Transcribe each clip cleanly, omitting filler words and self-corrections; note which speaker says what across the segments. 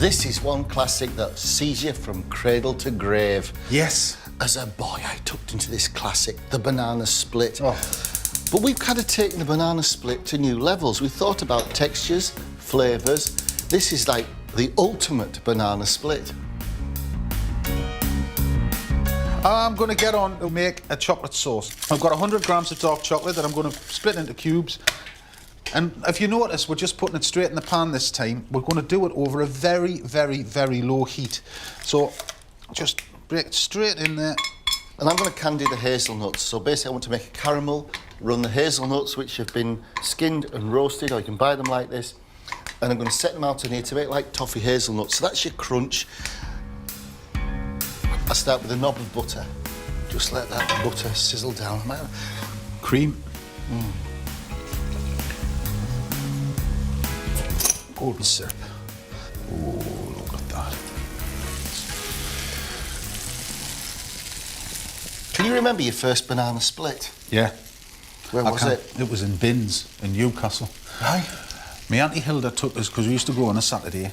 Speaker 1: This is one classic that sees you from cradle to grave.
Speaker 2: Yes.
Speaker 1: As a boy, I tucked into this classic, the banana split.
Speaker 2: Oh.
Speaker 1: But we've kind of taken the banana split to new levels. We thought about textures, flavours. This is like the ultimate banana split.
Speaker 2: I'm going to get on to make a chocolate sauce. I've got 100 grams of dark chocolate that I'm going to split into cubes. And if you notice, we're just putting it straight in the pan this time. We're going to do it over a very, very, very low heat. So just break it straight in there.
Speaker 1: And I'm going to candy the hazelnuts. So basically I want to make a caramel, run the hazelnuts, which have been skinned and roasted, or you can buy them like this. And I'm going to set them out in here to make like toffee hazelnuts. So that's your crunch. I start with a knob of butter. Just let that butter sizzle down.
Speaker 2: Cream. Golden syrup. Oh, look at that.
Speaker 1: Can you remember your first banana split?
Speaker 2: Yeah.
Speaker 1: Where was it?
Speaker 2: It was in Bins in Newcastle.
Speaker 1: Right.
Speaker 2: My Auntie Hilda took us, because we used to go on a Saturday,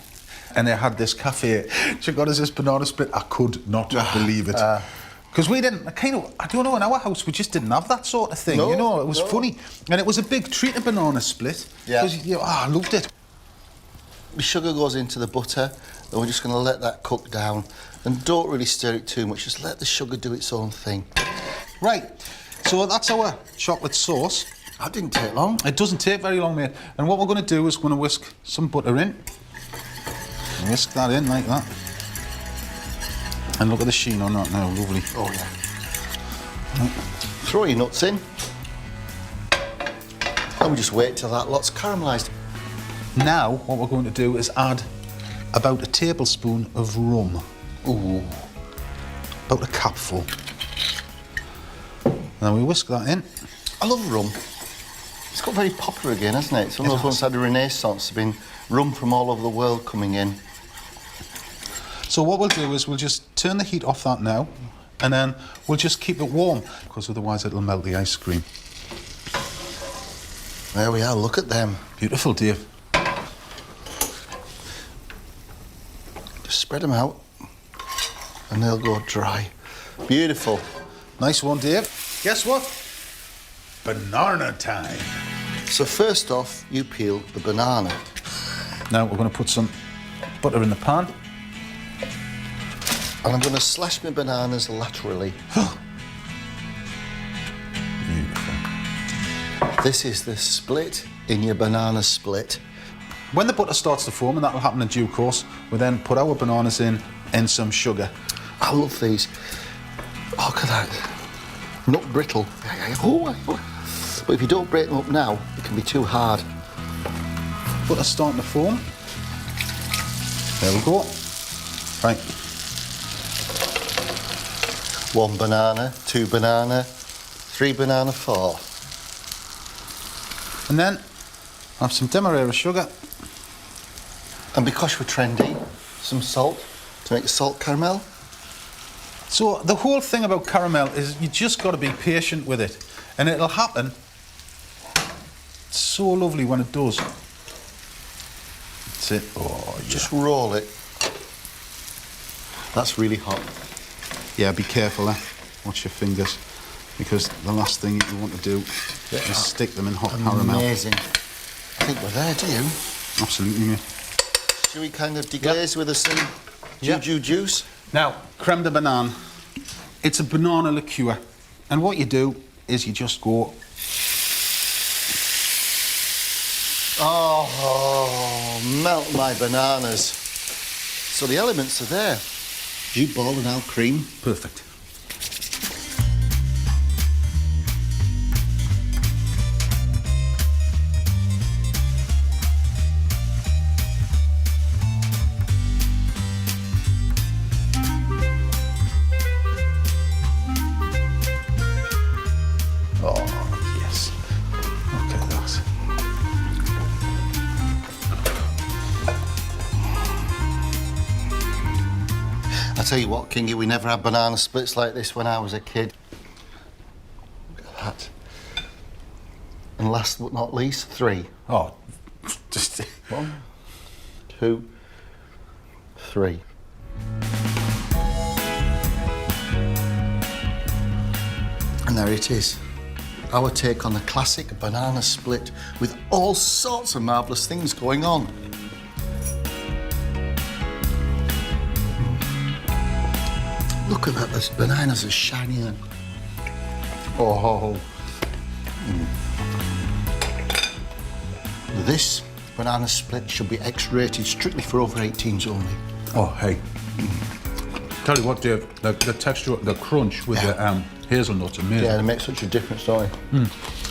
Speaker 2: and they had this cafe. She got us this banana split. I could not believe it. Because we didn't, I don't know, in our house, we just didn't have that sort of thing,
Speaker 1: No,
Speaker 2: you know, it was
Speaker 1: no.
Speaker 2: funny. And it was a big treat, a banana split.
Speaker 1: Yeah.
Speaker 2: Because, I loved it.
Speaker 1: The sugar goes into the butter, and we're just going to let that cook down. And don't really stir it too much, just let the sugar do its own thing.
Speaker 2: Right, so that's our chocolate sauce.
Speaker 1: That didn't take long.
Speaker 2: It doesn't take very long, mate. And what we're going to do is we're going to whisk some butter in. Whisk that in like that. And look at the sheen on that now, lovely.
Speaker 1: Oh, yeah. Right. Throw your nuts in. And we just wait till that lot's caramelised.
Speaker 2: Now, what we're going to do is add about a tablespoon of rum.
Speaker 1: Ooh.
Speaker 2: About a cupful. Then we whisk that in.
Speaker 1: I love rum. It's got very popular again, hasn't it? It's one of those ones that had a renaissance. There's been rum from all over the world coming in.
Speaker 2: So what we'll do is we'll just turn the heat off that now, and then we'll just keep it warm, because otherwise it'll melt the ice cream.
Speaker 1: There we are, look at them.
Speaker 2: Beautiful, Dave.
Speaker 1: Just spread them out, and they'll go dry. Beautiful.
Speaker 2: Nice one, Dave. Guess what? Banana time.
Speaker 1: So first off, you peel the banana.
Speaker 2: Now we're going to put some butter in the pan.
Speaker 1: And I'm going to slash my bananas laterally.
Speaker 2: Beautiful.
Speaker 1: This is the split in your banana split.
Speaker 2: When the butter starts to foam, and that will happen in due course, we then put our bananas in and some sugar.
Speaker 1: I love these. Oh, look at that. Not brittle. Oh. But if you don't break them up now, it can be too hard.
Speaker 2: Butter's starting to foam. There we go. Right.
Speaker 1: 1 banana, 2 banana, 3 banana, 4.
Speaker 2: And then have some demerara sugar.
Speaker 1: And because we're trendy, some salt to make a salt caramel.
Speaker 2: So the whole thing about caramel is you just got to be patient with it, and it'll happen. It's so lovely when it does. That's it. Oh, yeah.
Speaker 1: Just roll it. That's really hot.
Speaker 2: Yeah, be careful, watch your fingers, because the last thing you want to do is stick them in hot caramel.
Speaker 1: Amazing. I think we're there, do you?
Speaker 2: Absolutely, mate.
Speaker 1: Should we kind of deglaze with some juju juice?
Speaker 2: Now, creme de banane. It's a banana liqueur. And what you do is you just go...
Speaker 1: Oh, melt my bananas. So the elements are there. Jus ball and now cream.
Speaker 2: Perfect.
Speaker 1: I tell you what, Kingy, we never had banana splits like this when I was a kid. Look at that. And last but not least, 3.
Speaker 2: Oh, just...
Speaker 1: 1, 2, 3. And there it is. Our take on the classic banana split with all sorts of marvellous things going on. Look at that, those bananas are shiny and... Oh. This banana split should be X-rated strictly for over 18s only.
Speaker 2: Oh, hey. Tell you what, Dave, the texture, the crunch with the hazelnuts, amazing.
Speaker 1: Yeah, they make such a difference, don't they?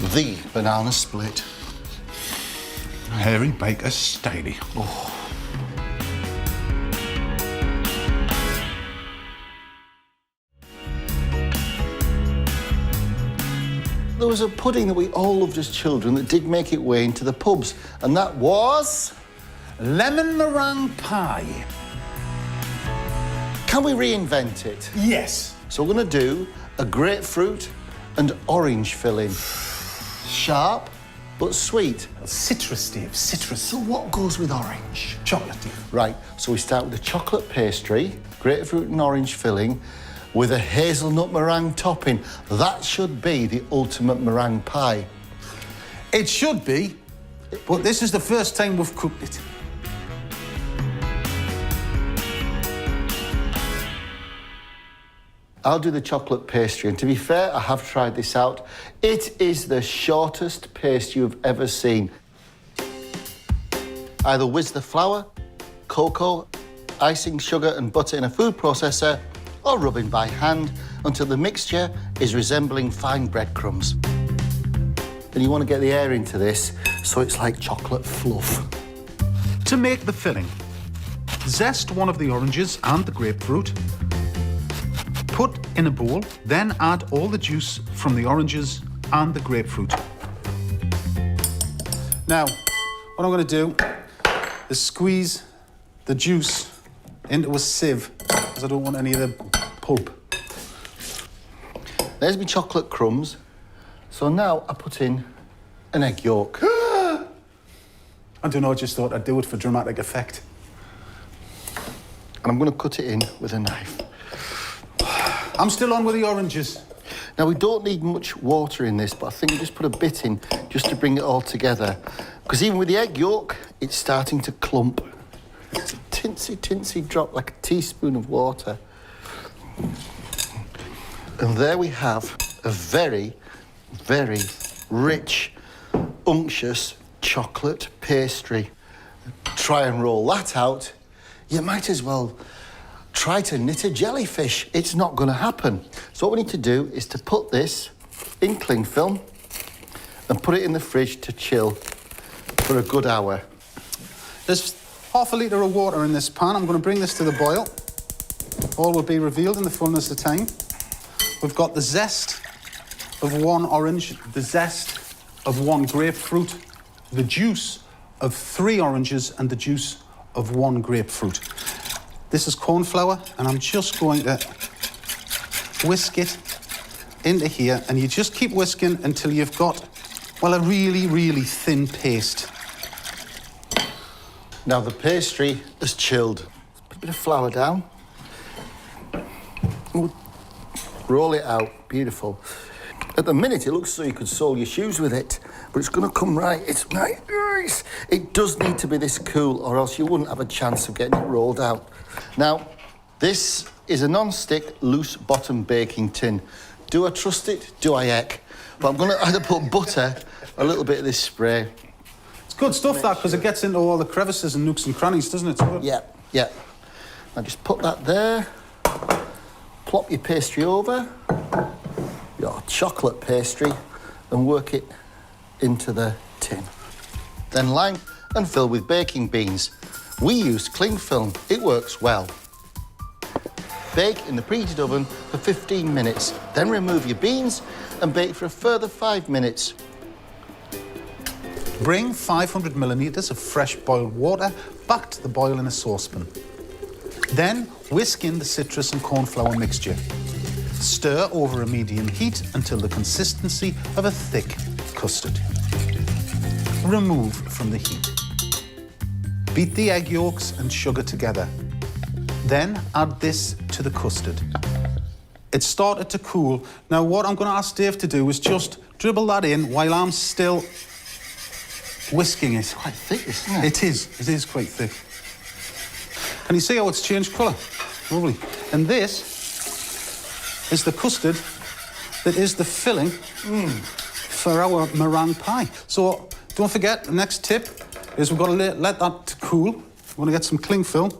Speaker 1: The banana split.
Speaker 2: Harry Baker styly.
Speaker 1: Oh. There was a pudding that we all loved as children that did make its way into the pubs, and that was...
Speaker 2: Lemon meringue pie.
Speaker 1: Can we reinvent it?
Speaker 2: Yes.
Speaker 1: So we're going to do a grapefruit and orange filling. Sharp, but sweet.
Speaker 2: Citrus, Dave, citrus.
Speaker 1: So what goes with orange?
Speaker 2: Chocolate, Dave.
Speaker 1: Right, so we start with a chocolate pastry, grapefruit and orange filling, with a hazelnut meringue topping. That should be the ultimate meringue pie.
Speaker 2: It should be, but this is the first time we've cooked it.
Speaker 1: I'll do the chocolate pastry, and to be fair, I have tried this out. It is the shortest paste you've ever seen. Either whiz the flour, cocoa, icing, sugar and butter in a food processor, or rubbing by hand until the mixture is resembling fine breadcrumbs. And you want to get the air into this so it's like chocolate fluff.
Speaker 2: To make the filling, zest one of the oranges and the grapefruit, put in a bowl, then add all the juice from the oranges and the grapefruit. Now, what I'm going to do is squeeze the juice into a sieve, because I don't want any of the pulp.
Speaker 1: There's my chocolate crumbs. So now I put in an egg yolk.
Speaker 2: I don't know, I just thought I'd do it for dramatic effect.
Speaker 1: And I'm going to cut it in with a knife.
Speaker 2: I'm still on with the oranges.
Speaker 1: Now, we don't need much water in this, but I think we just put a bit in just to bring it all together. Because even with the egg yolk, it's starting to clump. It's a tinsy drop, like a teaspoon of water. And there we have a very, very rich, unctuous chocolate pastry. Try and roll that out. You might as well try to knit a jellyfish. It's not going to happen. So what we need to do is to put this in cling film and put it in the fridge to chill for a good hour.
Speaker 2: There's half a litre of water in this pan. I'm going to bring this to the boil. All will be revealed in the fullness of time. We've got the zest of one orange, the zest of one grapefruit, the juice of 3 oranges and the juice of 1 grapefruit. This is corn flour, and I'm just going to whisk it into here, and you just keep whisking until you've got, well, a really, really thin paste.
Speaker 1: Now the pastry is chilled. Put a bit of flour down. Ooh. Roll it out, beautiful. At the minute, it looks as though you could sole your shoes with it, but it's going to come right. It's nice. It does need to be this cool, or else you wouldn't have a chance of getting it rolled out. Now, this is a non-stick, loose-bottom baking tin. Do I trust it? Do I heck? But I'm going to either put butter, a little bit of this spray.
Speaker 2: It's good stuff, that, because it gets into all the crevices and nooks and crannies, doesn't it?
Speaker 1: Yeah, yeah. Now just put that there. Plop your pastry over, your chocolate pastry, and work it into the tin. Then line and fill with baking beans. We use cling film. It works well. Bake in the preheated oven for 15 minutes. Then remove your beans and bake for a further 5 minutes.
Speaker 2: Bring 500 millilitres of fresh boiled water back to the boil in a saucepan. Then whisk in the citrus and cornflour mixture. Stir over a medium heat until the consistency of a thick custard. Remove from the heat. Beat the egg yolks and sugar together. Then add this to the custard. It's started to cool. Now, what I'm going to ask Dave to do is just dribble that in while I'm still whisking it.
Speaker 1: It's quite thick, isn't it?
Speaker 2: It is. It is quite thick. Can you see how it's changed colour? Lovely. And this is the custard that is the filling for our meringue pie. So don't forget, the next tip is we've got to let that cool. We're going to get some cling film.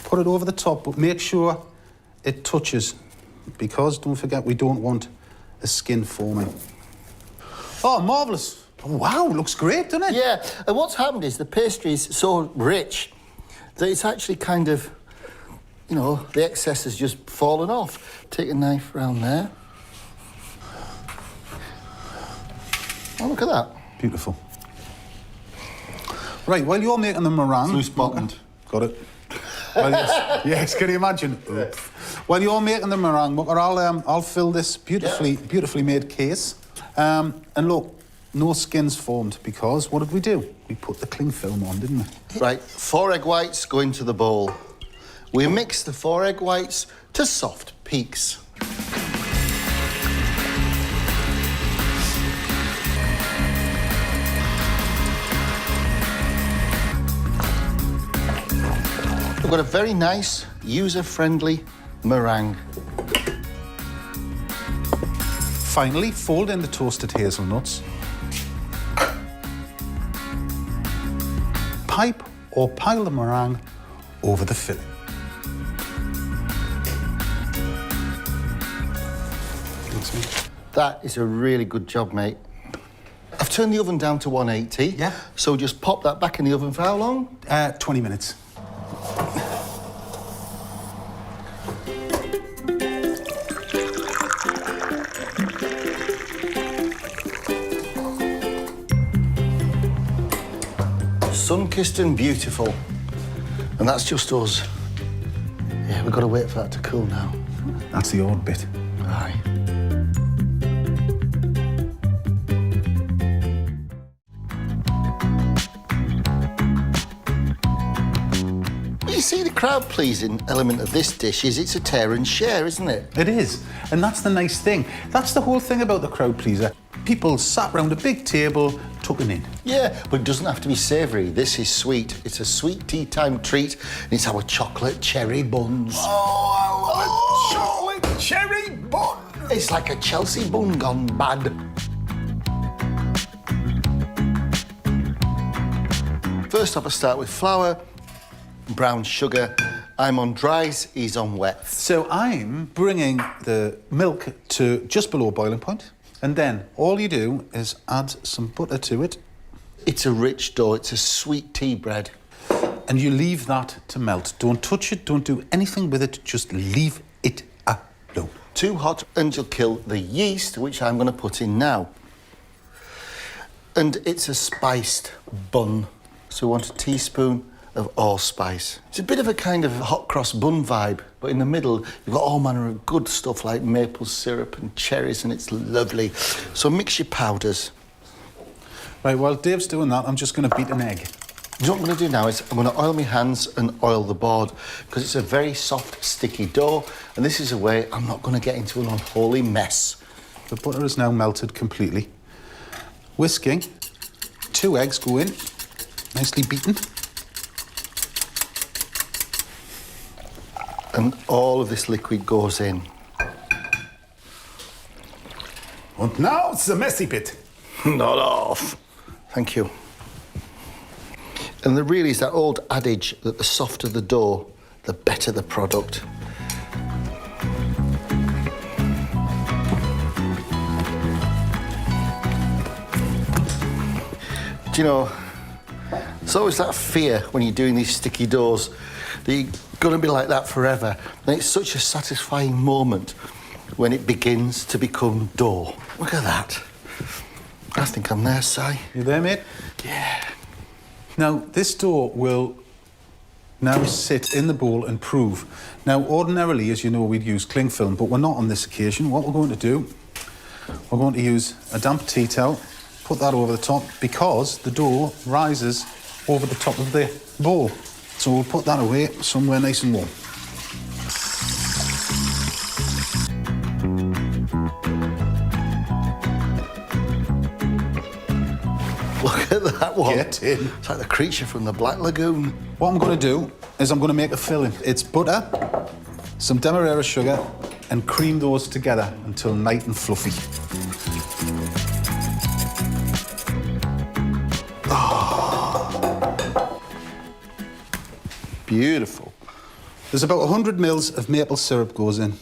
Speaker 2: Put it over the top, but make sure it touches, because don't forget, we don't want a skin forming. Oh, marvellous. Oh, wow, looks great, doesn't it?
Speaker 1: Yeah, and what's happened is the pastry is so rich that it's actually kind of, you know, the excess has just fallen off. Take a knife round there. Oh, look at that.
Speaker 2: Beautiful. Right, while you're making the meringue...
Speaker 1: Loose bottomed.
Speaker 2: Got it. Well, yes, can you imagine? Oops. While you're making the meringue, I'll fill this beautifully made case. And look, no skin's formed, because what did we do? We put the cling film on, didn't we?
Speaker 1: Right, 4 egg whites go into the bowl. We mix the 4 egg whites to soft peaks. We've got a very nice, user-friendly meringue.
Speaker 2: Finally, fold in the toasted hazelnuts. Pipe or pile the meringue over the filling.
Speaker 1: That is a really good job, mate. I've turned the oven down to 180.
Speaker 2: Yeah.
Speaker 1: So just pop that back in the oven for how long?
Speaker 2: 20 minutes.
Speaker 1: Sun-kissed and beautiful. And that's just us. Yeah, we've got to wait for that to cool now.
Speaker 2: That's the odd bit.
Speaker 1: Aye. Well, you see, the crowd-pleasing element of this dish is it's a tear and share, isn't it?
Speaker 2: It is. And that's the nice thing. That's the whole thing about the crowd pleaser. People sat round a big table, tucking in.
Speaker 1: Yeah, but it doesn't have to be savoury. This is sweet. It's a sweet tea time treat, and it's our chocolate cherry buns.
Speaker 2: Oh, I love a chocolate cherry bun.
Speaker 1: It's like a Chelsea bun gone bad. First off, I start with flour, brown sugar. I'm on dries, he's on wets.
Speaker 2: So I'm bringing the milk to just below boiling point, and then all you do is add some butter to it.
Speaker 1: It's a rich dough, it's a sweet tea bread.
Speaker 2: And you leave that to melt. Don't touch it, don't do anything with it, just leave it alone.
Speaker 1: Too hot and you'll kill the yeast, which I'm going to put in now. And it's a spiced bun. So we want a teaspoon of allspice. It's a bit of a kind of hot cross bun vibe, but in the middle, you've got all manner of good stuff like maple syrup and cherries, and it's lovely. So mix your powders.
Speaker 2: Right, while Dave's doing that, I'm just going to beat an egg.
Speaker 1: You know what I'm going to do now is I'm going to oil my hands and oil the board, because it's a very soft, sticky dough, and this is a way I'm not going to get into an unholy mess.
Speaker 2: The butter is now melted completely. Whisking, 2 eggs go in, nicely beaten.
Speaker 1: And all of this liquid goes in.
Speaker 3: And now it's the messy bit.
Speaker 1: Not off. Thank you. And there really is that old adage that the softer the dough, the better the product. Do you know, there's always that fear when you're doing these sticky doughs that you're going to be like that forever. And it's such a satisfying moment when it begins to become dough. Look at that. I think I'm there, Si.
Speaker 2: You there, mate?
Speaker 1: Yeah.
Speaker 2: Now, this dough will now sit in the bowl and prove. Now, ordinarily, as you know, we'd use cling film, but we're not on this occasion. What we're going to do, we're going to use a damp tea towel, put that over the top, because the dough rises over the top of the bowl. So we'll put that away somewhere nice and warm.
Speaker 1: Look at that one.
Speaker 2: Get in.
Speaker 1: It's like the creature from the Black Lagoon.
Speaker 2: What I'm going to do is I'm going to make a filling. It's butter, some demerara sugar, and cream those together until nice and fluffy.
Speaker 1: Beautiful.
Speaker 2: There's about 100 mils of maple syrup goes in.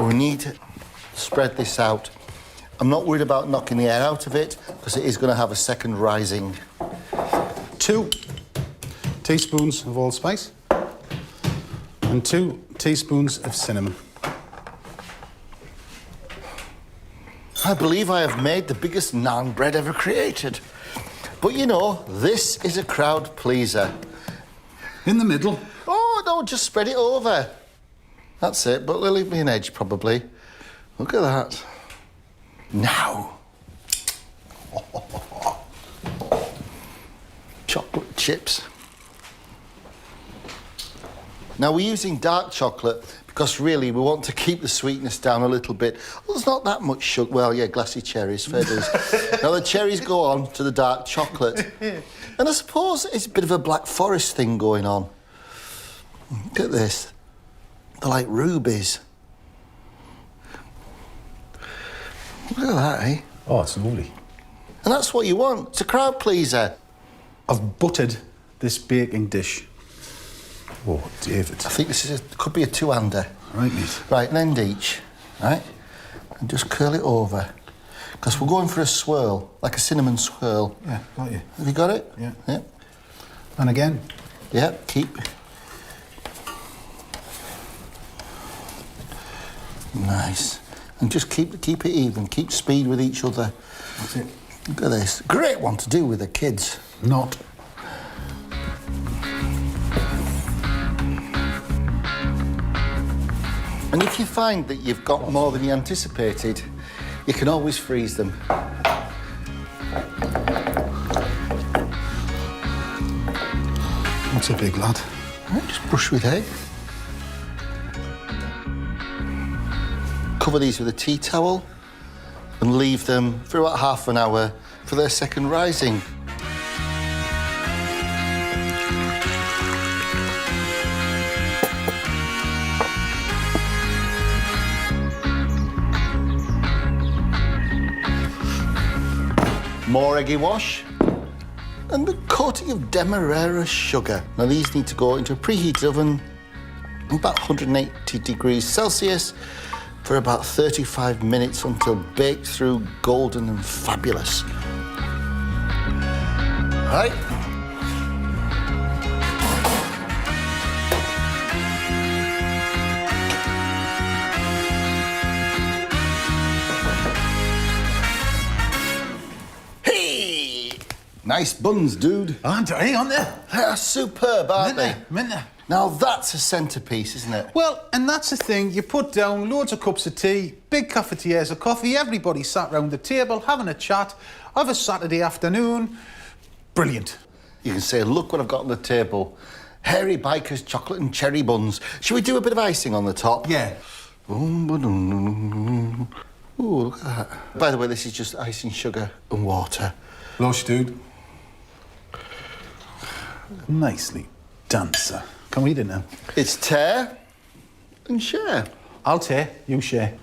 Speaker 1: We need to spread this out. I'm not worried about knocking the air out of it because it is going to have a second rising.
Speaker 2: 2 teaspoons of allspice and 2 teaspoons of cinnamon.
Speaker 1: I believe I have made the biggest naan bread ever created. But you know, this is a crowd pleaser.
Speaker 2: In the middle.
Speaker 1: Oh, no, just spread it over. That's it, but leave me an edge, probably. Look at that. Now. Chocolate chips. Now, we're using dark chocolate because really we want to keep the sweetness down a little bit. Well, there's not that much sugar. Well, yeah, glassy cherries, fair dues. Now, the cherries go on to the dark chocolate. And I suppose it's a bit of a Black Forest thing going on. Look at this. They're like rubies. Look at that, eh?
Speaker 2: Oh, it's lovely.
Speaker 1: And that's what you want. It's a crowd pleaser.
Speaker 2: I've buttered this baking dish. Oh, David.
Speaker 1: I think this could be a two-hander.
Speaker 2: Right, mate.
Speaker 1: Right, an end each, right? And just curl it over. Because we're going for a swirl, like a cinnamon swirl.
Speaker 2: Yeah, got you.
Speaker 1: Have you got it?
Speaker 2: Yeah.
Speaker 1: Yeah.
Speaker 2: And again.
Speaker 1: Yeah, keep. Nice. And just keep it even. Keep speed with each other.
Speaker 2: That's it.
Speaker 1: Look at this. Great one to do with the kids.
Speaker 2: Not.
Speaker 1: And if you find that you've got more than you anticipated, you can always freeze them.
Speaker 2: What's a big lad?
Speaker 1: Right, just brush with egg. Cover these with a tea towel and leave them for about half an hour for their second rising. More eggy wash and a coating of demerara sugar. Now these need to go into a preheated oven about 180 degrees Celsius for about 35 minutes until baked through golden and fabulous. Right. Hey! Nice buns, dude.
Speaker 2: Aren't they?
Speaker 1: They're superb, aren't they?
Speaker 2: Minty.
Speaker 1: Now that's a centrepiece, isn't it?
Speaker 2: Well, and that's the thing. You put down loads of cups of tea, big cafetières of coffee, everybody sat round the table having a chat of a Saturday afternoon. Brilliant.
Speaker 1: You can say, look what I've got on the table. Hairy Bikers chocolate and cherry buns. Should we do a bit of icing on the top?
Speaker 2: Yeah.
Speaker 1: Ooh, look at that. By the way, this is just icing sugar and water.
Speaker 2: Lush, dude. Nicely done, sir. Can we eat it now?
Speaker 1: It's tear and share.
Speaker 2: I'll tear, you share.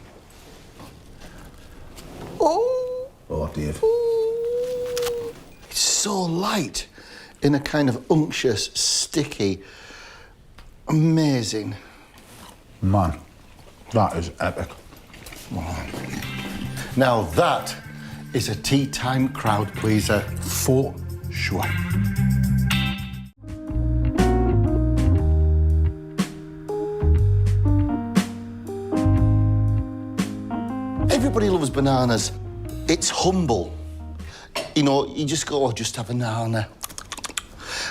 Speaker 1: Oh.
Speaker 2: Oh, Dave.
Speaker 1: Ooh. It's so light in a kind of unctuous, sticky, amazing.
Speaker 2: Man, that is epic.
Speaker 1: Now that is a tea time crowd pleaser.
Speaker 2: For sure.
Speaker 1: Everybody loves bananas. It's humble. You know, you just go, oh, just have a banana.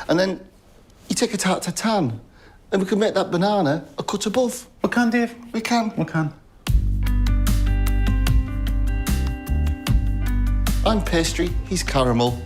Speaker 1: And then you take a tarte tatin, and we can make that banana a cut above.
Speaker 2: We can, Dave.
Speaker 1: We can.
Speaker 2: We can.
Speaker 1: I'm pastry, he's caramel.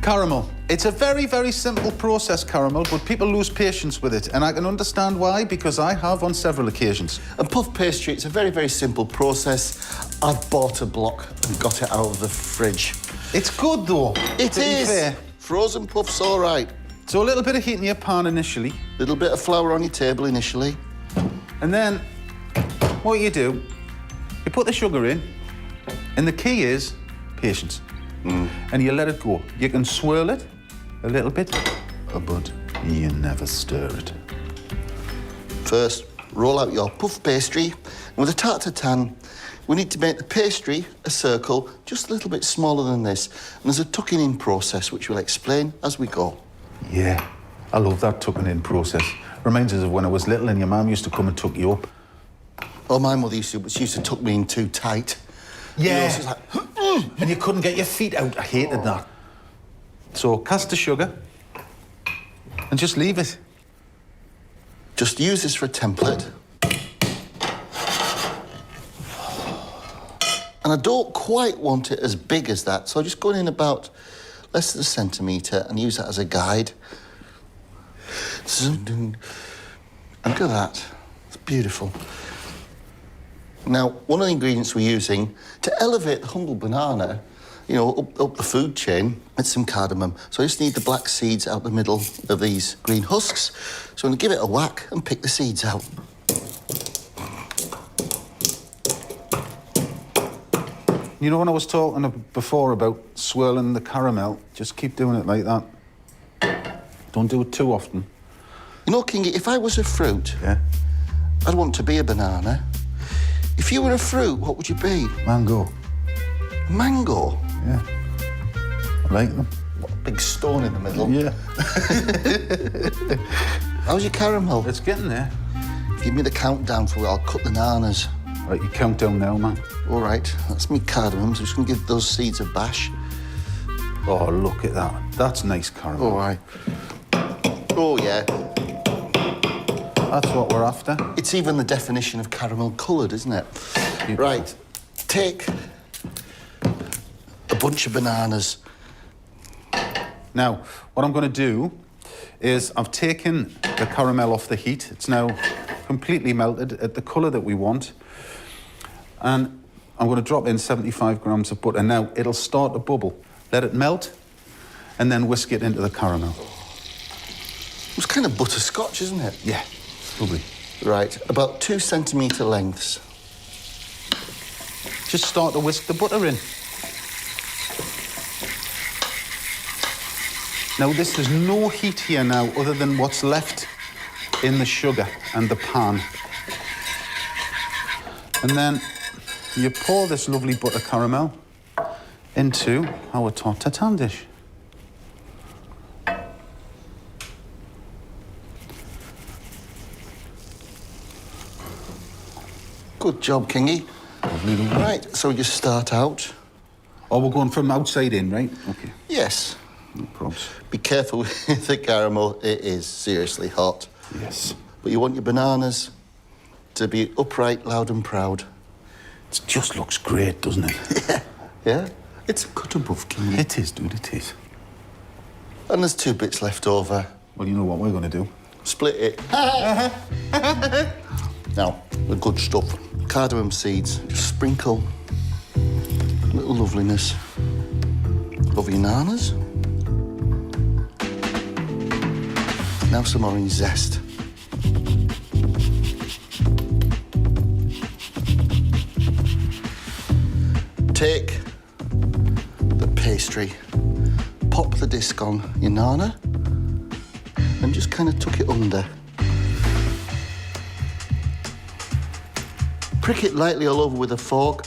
Speaker 2: Caramel. It's a very, very simple process, Caramel, but people lose patience with it, and I can understand why, because I have on several occasions.
Speaker 1: And puff pastry, it's a very, very simple process. I've bought a block and got it out of the fridge.
Speaker 2: It's good, though.
Speaker 1: It
Speaker 2: to be
Speaker 1: is.
Speaker 2: fair.
Speaker 1: Frozen puff's all right.
Speaker 2: So a little bit of heat in your pan initially,
Speaker 1: Little bit of flour on your table initially.
Speaker 2: and then what you do, you put the sugar in, and the key is patience. And you let it go. You can swirl it a little bit, but you never stir it.
Speaker 1: First, roll out your puff pastry. And with a tarte tatin, we need to make the pastry a circle just a little bit smaller than this. And there's a tucking in process, which we'll explain as we go.
Speaker 2: Yeah, I love that tucking in process. Reminds us of when I was little and your mum used to come and tuck you up.
Speaker 1: Oh, my mother used to, but she used to tuck me in too tight.
Speaker 2: Yeah.
Speaker 1: You know, so it's like,
Speaker 2: And you couldn't get your feet out. I hated that. So cast the sugar and just leave it.
Speaker 1: just use this for a template. And I don't quite want it as big as that, so I'm just going in about less than a centimetre and use that as a guide. And look at that. It's beautiful. Now, one of the ingredients we're using to elevate the humble banana, you know, up the food chain, it's some cardamom. So I just need the black seeds out the middle of these green husks. So I'm going to give it a whack and pick the seeds out.
Speaker 2: You know when I was talking before about swirling the caramel, just keep doing it like that. Don't do it too often.
Speaker 1: You know, Kingy, if I was a fruit,
Speaker 2: Yeah?
Speaker 1: I'd want to be a banana. If you were a fruit, what would you be?
Speaker 2: Mango.
Speaker 1: Mango?
Speaker 2: Yeah. I like them.
Speaker 1: What a big stone in the middle.
Speaker 2: Yeah.
Speaker 1: How's your caramel?
Speaker 2: It's getting there.
Speaker 1: Give me the countdown for it. I'll cut the nanas.
Speaker 2: Right, you count down now, man.
Speaker 1: All right, that's me cardamom. So I'm just going to give those seeds a bash.
Speaker 2: Oh, look at that. That's nice caramel.
Speaker 1: All right. Oh, yeah.
Speaker 2: That's what we're after.
Speaker 1: It's even the definition of caramel coloured, isn't it?
Speaker 2: Beautiful.
Speaker 1: Right. Take a bunch of bananas.
Speaker 2: Now, what I'm going to do is I've taken the caramel off the heat. It's now completely melted at the colour that we want. And I'm going to drop in 75 grams of butter. Now, it'll start to bubble. Let it melt, and then whisk it into the caramel.
Speaker 1: It's kind of butterscotch, isn't it?
Speaker 2: Yeah, lovely.
Speaker 1: Right, about 2 centimetre lengths.
Speaker 2: Just start to whisk the butter in. Now, there's no heat here now other than what's left in the sugar and the pan. And then you pour this lovely butter caramel into our tarte tatin dish.
Speaker 1: Good job, Kingy.
Speaker 2: Lovely.
Speaker 1: Right, so we just start out.
Speaker 2: Oh, we're going from outside in, right? Okay,
Speaker 1: Yes.
Speaker 2: no probs.
Speaker 1: Be careful with the caramel. It is seriously hot.
Speaker 2: Yes.
Speaker 1: But you want your bananas to be upright, loud and proud.
Speaker 2: It just looks great, doesn't it?
Speaker 1: Yeah? It's a cut above, Kingy.
Speaker 2: It is, dude, it is.
Speaker 1: And there's 2 bits left over.
Speaker 2: Well, you know what we're going to do?
Speaker 1: Split it. Now, the good stuff. Cardamom seeds. Just sprinkle a little loveliness over your nanas. Now some orange zest. Take the pastry, pop the disc on your nana, and just kind of tuck it under. Prick it lightly all over with a fork.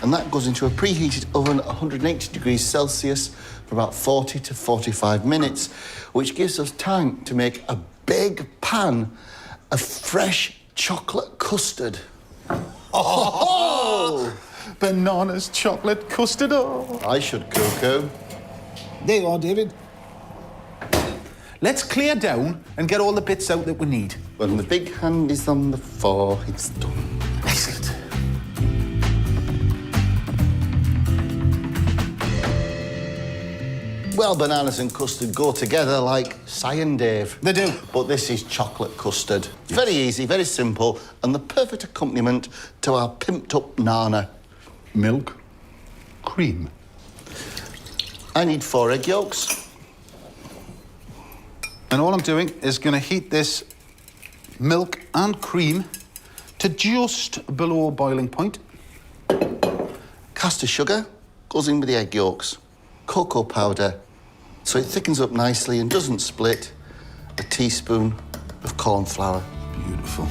Speaker 1: And that goes into a preheated oven at 180 degrees Celsius for about 40 to 45 minutes, which gives us time to make a big pan of fresh chocolate custard. Oh!
Speaker 2: Bananas, chocolate, custard, oh.
Speaker 1: I should cocoa.
Speaker 2: There you are, David. Let's clear down and get all the bits out that we need.
Speaker 1: When the big hand is on the floor, it's done.
Speaker 2: Excellent.
Speaker 1: Well, bananas and custard go together like cyan, Dave.
Speaker 2: They do.
Speaker 1: But this is chocolate custard. Very easy, very simple, and the perfect accompaniment to our pimped-up nana.
Speaker 3: Milk. Cream.
Speaker 1: I need 4 egg yolks.
Speaker 2: And all I'm doing is going to heat this milk and cream to just below boiling point.
Speaker 1: Caster sugar goes in with the egg yolks. Cocoa powder, so it thickens up nicely and doesn't split. A teaspoon of corn flour.
Speaker 2: Beautiful.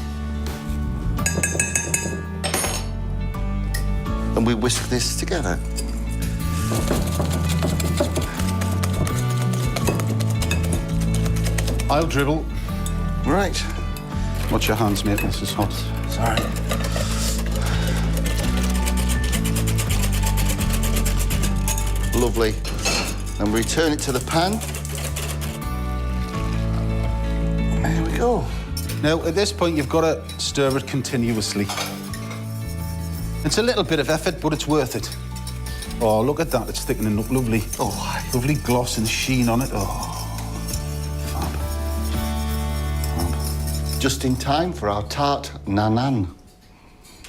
Speaker 1: And we whisk this together.
Speaker 2: I'll dribble.
Speaker 1: Right.
Speaker 2: Watch your hands, mate. This is hot.
Speaker 1: Sorry. Lovely. And we return it to the pan. There we go.
Speaker 2: Now, at this point, you've got to stir it continuously. It's a little bit of effort, but it's worth it. Oh, look at that. It's thickening up lovely.
Speaker 1: Oh, aye.
Speaker 2: Lovely gloss and sheen on it. Oh, fab.
Speaker 1: Just in time for our tarte nanan.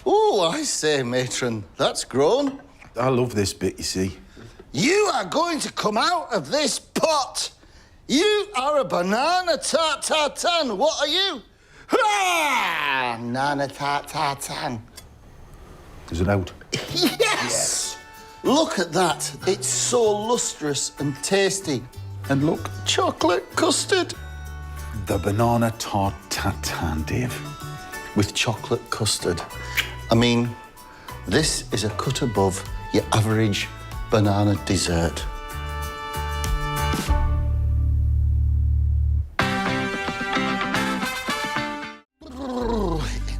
Speaker 1: Oh, I say, matron, that's grown.
Speaker 2: I love this bit, you see.
Speaker 1: You are going to come out of this pot. You are a banana tart tartan. What are you? Hurrah! Nana tart tartan.
Speaker 2: Is it out?
Speaker 1: Yes! Look at that. It's so lustrous and tasty.
Speaker 2: And look,
Speaker 1: Chocolate custard.
Speaker 2: the banana tart tatin, Dave.
Speaker 1: With chocolate custard. I mean, this is a cut above your average banana dessert.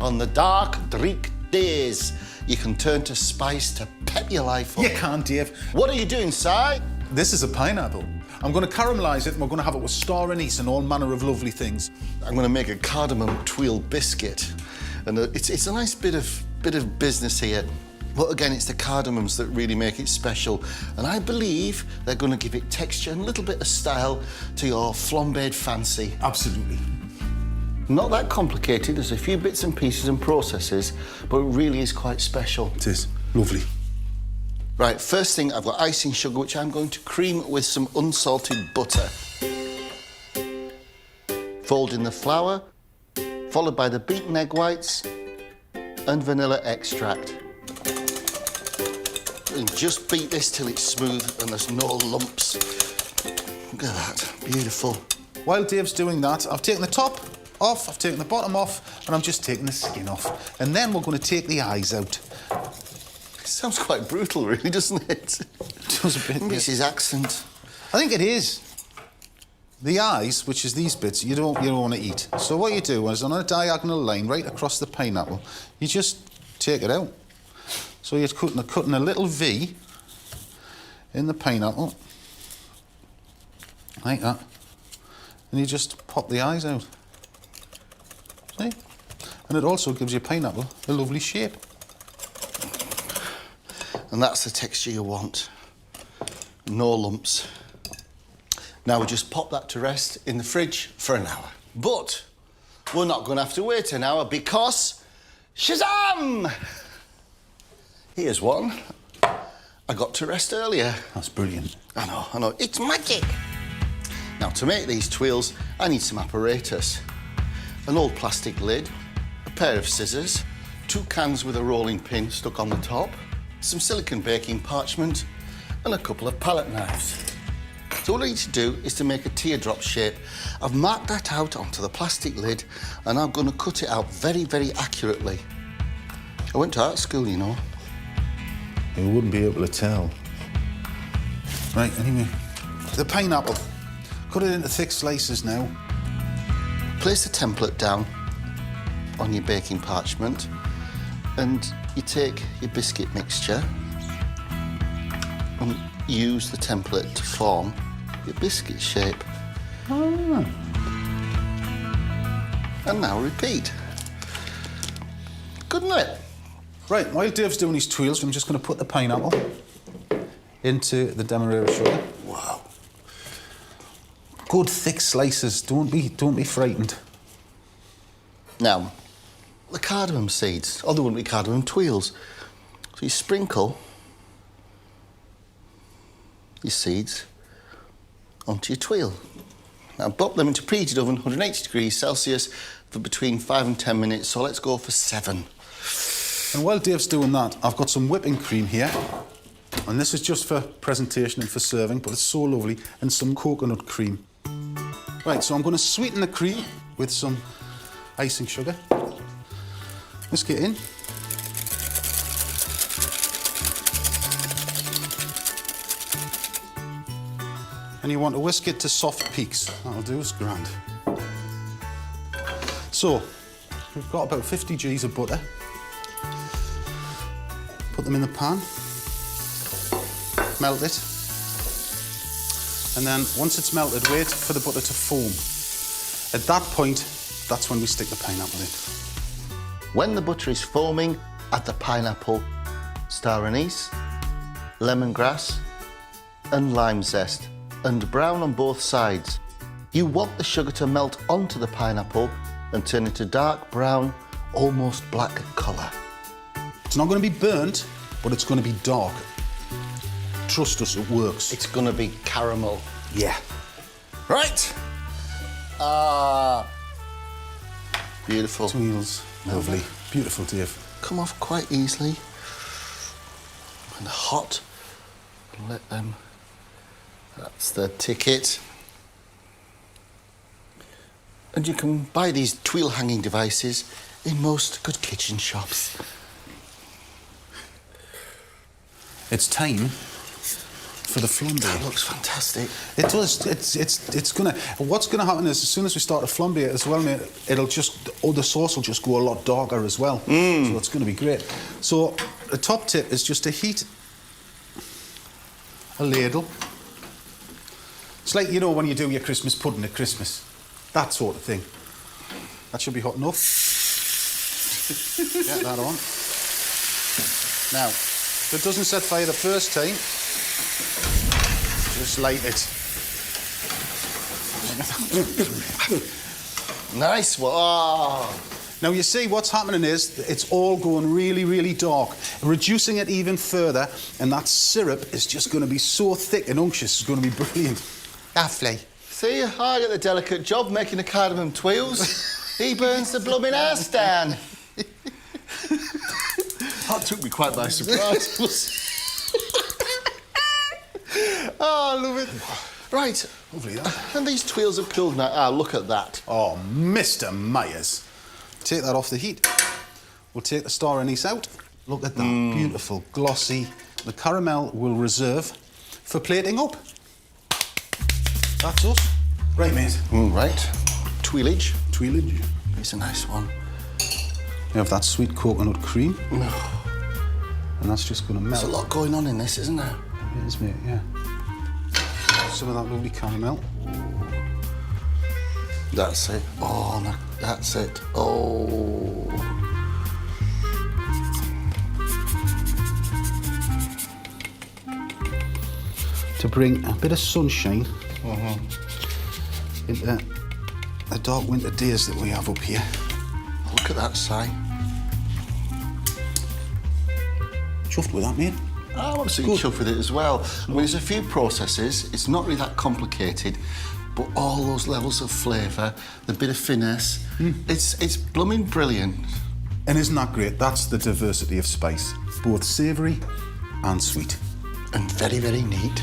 Speaker 1: On the dark, dreek days, you can turn to spice to pep your life up.
Speaker 2: You can't, Dave.
Speaker 1: What are you doing, Si?
Speaker 2: This is a pineapple. I'm going to caramelise it and we're going to have it with star anise and all manner of lovely things.
Speaker 1: I'm going to make a cardamom tweel biscuit. And it's a nice bit of business here. But again, it's the cardamoms that really make it special. And I believe they're going to give it texture and a little bit of style to your flambéed fancy.
Speaker 2: Absolutely.
Speaker 1: Not that complicated. There's a few bits and pieces and processes, but it really is quite special.
Speaker 2: It is. Lovely.
Speaker 1: Right, first thing, I've got icing sugar, which I'm going to cream with some unsalted butter. Fold in the flour, followed by the beaten egg whites and vanilla extract. And just beat this till it's smooth and there's no lumps. Look at that, beautiful.
Speaker 2: While Dave's doing that, I've taken the top off, I've taken the bottom off, and I'm just taking the skin off. And then we're going to take the eyes out.
Speaker 1: It sounds quite brutal, really, doesn't it?
Speaker 2: It does a bit.
Speaker 1: Mrs. Accent.
Speaker 2: I think it is. The eyes, which is these bits, you don't want to eat. So what you do is on a diagonal line right across the pineapple, you just take it out. So you're cutting a little V in the pineapple, like that, and you just pop the eyes out. See? And it also gives your pineapple a lovely shape.
Speaker 1: And that's the texture you want. No lumps. Now we just pop that to rest in the fridge for an hour. But we're not going to have to wait an hour because Shazam! Here's one I got to rest earlier.
Speaker 2: That's brilliant.
Speaker 1: I know, it's magic. Now to make these twirls, I need some apparatus. An old plastic lid, a pair of scissors, 2 cans with a rolling pin stuck on the top, some silicone baking parchment, and a couple of palette knives. So all I need to do is to make a teardrop shape. I've marked that out onto the plastic lid, and I'm going to cut it out very, very accurately. I went to art school, you know.
Speaker 2: You wouldn't be able to tell. Right, anyway. The pineapple. Cut it into thick slices now.
Speaker 1: Place the template down on your baking parchment, and you take your biscuit mixture and use the template to form your biscuit shape.
Speaker 2: Ah.
Speaker 1: And now repeat. Good, isn't it?
Speaker 2: Right, while Dave's doing his twirls, I'm just going to put the pineapple into the demerara sugar.
Speaker 1: Wow.
Speaker 2: Good thick slices. Don't be frightened.
Speaker 1: Now, the cardamom seeds, or they wouldn't be cardamom tweels. So you sprinkle your seeds onto your tweel. Now pop them into preheated oven, 180 degrees Celsius, for between 5 and 10 minutes. So let's go for 7.
Speaker 2: And while Dave's doing that, I've got some whipping cream here. And this is just for presentation and for serving, but it's so lovely. And some coconut cream. Right, so I'm going to sweeten the cream with some icing sugar. Whisk it in. And you want to whisk it to soft peaks. That'll do us grand. So, we've got about 50 G's of butter. Put them in the pan. Melt it. And then, once it's melted, wait for the butter to foam. At that point, that's when we stick the pineapple in.
Speaker 1: When the butter is foaming, add the pineapple, star anise, lemongrass, and lime zest, and brown on both sides. You want the sugar to melt onto the pineapple and turn into dark brown, almost black colour.
Speaker 2: It's not going to be burnt, but it's going to be dark. Trust us, it works.
Speaker 1: It's going to be caramel.
Speaker 2: Yeah.
Speaker 1: Right. Beautiful.
Speaker 2: Tweels. Lovely. Beautiful, Dave.
Speaker 1: Come off quite easily. And hot. Let them... That's the ticket. And you can buy these tweel hanging devices in most good kitchen shops.
Speaker 2: It's time for the flambe.
Speaker 1: That looks fantastic.
Speaker 2: It does. It's gonna. What's gonna happen is, as soon as we start to flambe it as well, mate, it'll just. The sauce will just go a lot darker as well. So it's gonna be great. So the top tip is just to heat a ladle. It's like, you know, when you do your Christmas pudding at Christmas, that sort of thing. That should be hot enough. Get that on. Now, if it doesn't set fire the first time, just light it.
Speaker 1: Nice one. Oh.
Speaker 2: Now, you see, what's happening is it's all going really, really dark. Reducing it even further, and that syrup is just going to be so thick and unctuous, it's going to be brilliant. Lovely.
Speaker 1: See, I get the delicate job making the cardamom tweels. He burns the blooming ass down. That took me quite by surprise. Oh, I love it. Right.
Speaker 2: Lovely, that.
Speaker 1: And these tweels have cooled now. Ah, look at that.
Speaker 2: Oh, Mr. Myers. Take that off the heat. We'll take the star anise out. Look at that, beautiful, glossy. The caramel will reserve for plating up. That's us. Right, mate.
Speaker 1: Right. Tweelage.
Speaker 2: Tweelage.
Speaker 1: It's a nice one.
Speaker 2: You have that sweet coconut cream. And that's just going to melt.
Speaker 1: There's a lot going on in this, isn't there?
Speaker 2: It is, mate, yeah. Some of that lovely caramel.
Speaker 1: That's it. Oh, no, that's it. Oh.
Speaker 2: To bring a bit of sunshine into the dark winter days that we have up here.
Speaker 1: Look at that sign.
Speaker 2: Chuffed with that, mate.
Speaker 1: I'm absolutely chuffed with it as well. I mean, there's a few processes. It's not really that complicated, but all those levels of flavour, the bit of finesse, it's blooming brilliant.
Speaker 2: And isn't that great? That's the diversity of spice, both savoury and sweet.
Speaker 1: And very, very neat.